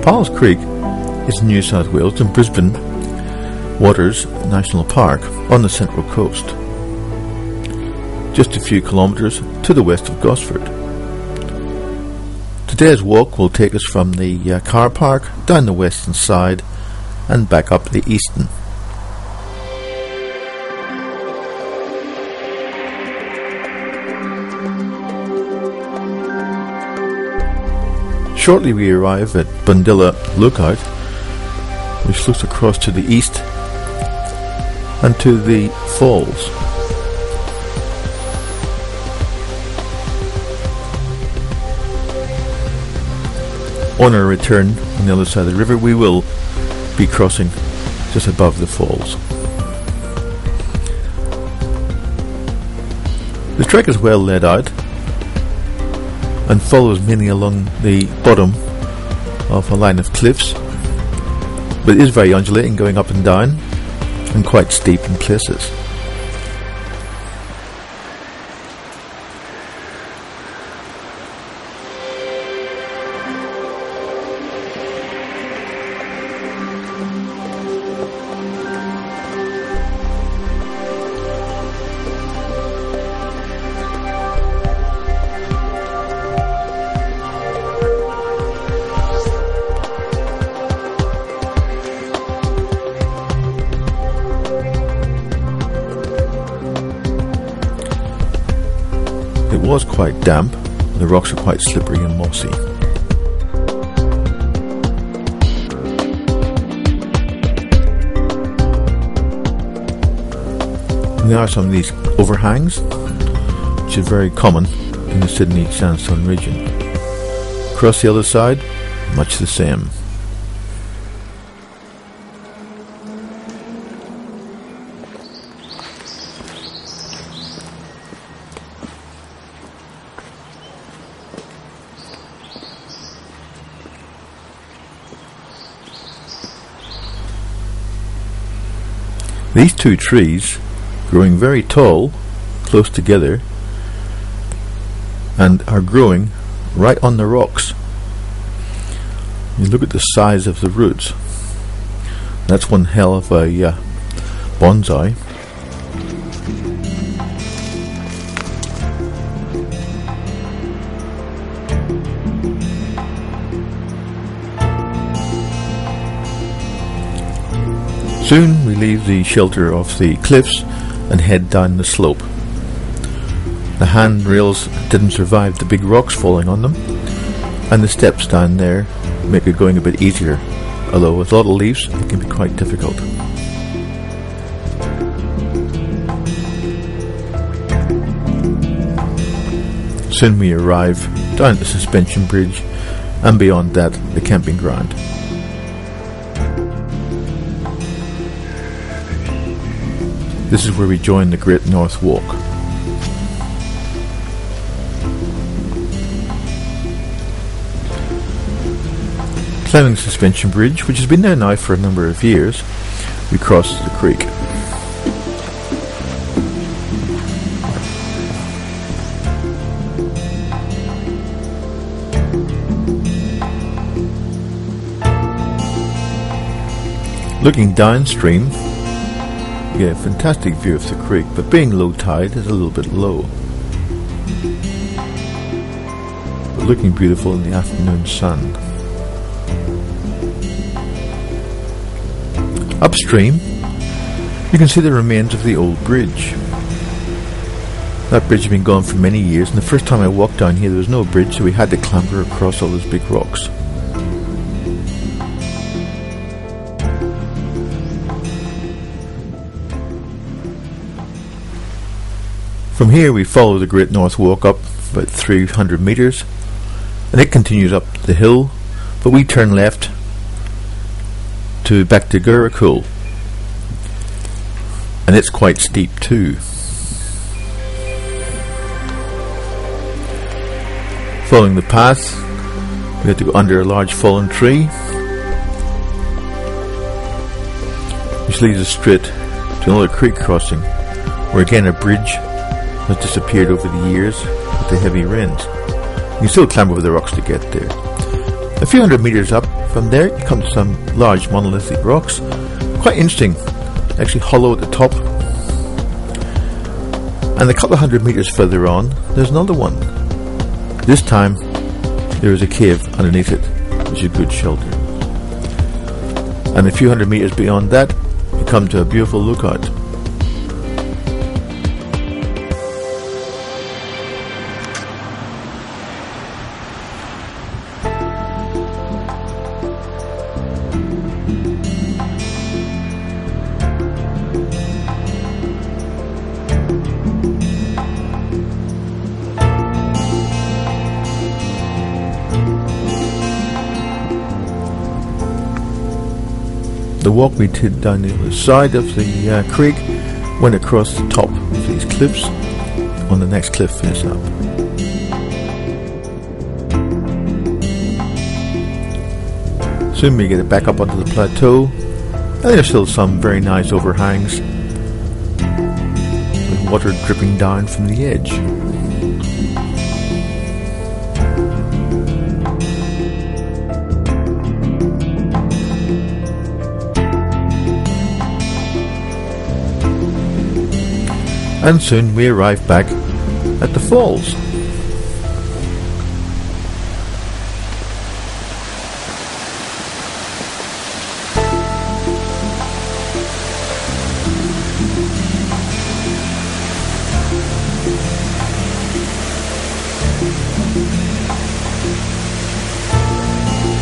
Paul's Creek is in New South Wales and Brisbane Water National Park on the Central Coast, just a few kilometres to the west of Gosford. Today's walk will take us from the car park down the western side and back up the eastern. Shortly we arrive at Bundilla Lookout, which looks across to the east and to the falls. On our return on the other side of the river, we will be crossing just above the falls. The trek is well laid out and follows mainly along the bottom of a line of cliffs, but it is very undulating, going up and down and quite steep in places. It was quite damp, the rocks are quite slippery and mossy. And there are some of these overhangs, which is very common in the Sydney sandstone region. Across the other side, much the same. These two trees, growing very tall, close together, and are growing right on the rocks. You look at the size of the roots. That's one hell of a bonsai. Soon we leave the shelter of the cliffs and head down the slope. The handrails didn't survive the big rocks falling on them, and the steps down there make it going a bit easier, although with a lot of leaves it can be quite difficult. Soon we arrive down at the suspension bridge, and beyond that the camping ground. This is where we join the Great North Walk. Climbing the suspension bridge, which has been there now for a number of years, we cross the creek. Looking downstream, you get a fantastic view of the creek, but being low tide is a little bit low. But looking beautiful in the afternoon sun. Upstream, you can see the remains of the old bridge. That bridge has been gone for many years, and the first time I walked down here there was no bridge, so we had to clamber across all those big rocks. From here we follow the Great North Walk up about 300 metres, and it continues up the hill, but we turn left to back to Girrakool, and it's quite steep too. Following the path, we have to go under a large fallen tree, which leads us straight to another creek crossing, where again a bridge has disappeared over the years with the heavy rains. You can still climb over the rocks to get there. A few hundred meters up from there you come to some large monolithic rocks. Quite interesting, actually hollow at the top. And a couple of hundred meters further on there's another one. This time there is a cave underneath it, which is good shelter. And a few hundred meters beyond that you come to a beautiful lookout. The walk we did down the other side of the creek went across the top of these cliffs on the next cliff face up. Soon we get it back up onto the plateau, and there's still some very nice overhangs with water dripping down from the edge. And soon we arrive back at the falls.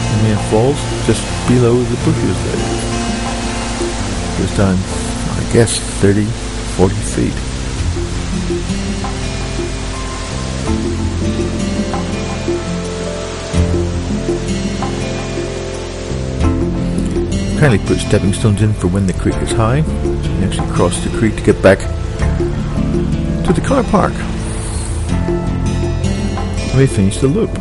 The main falls just below the bushes there. Goes down, I guess, 30-40 feet. Kindly put stepping stones in for when the creek is high, so you can actually cross the creek to get back to the car park. And we finish the loop.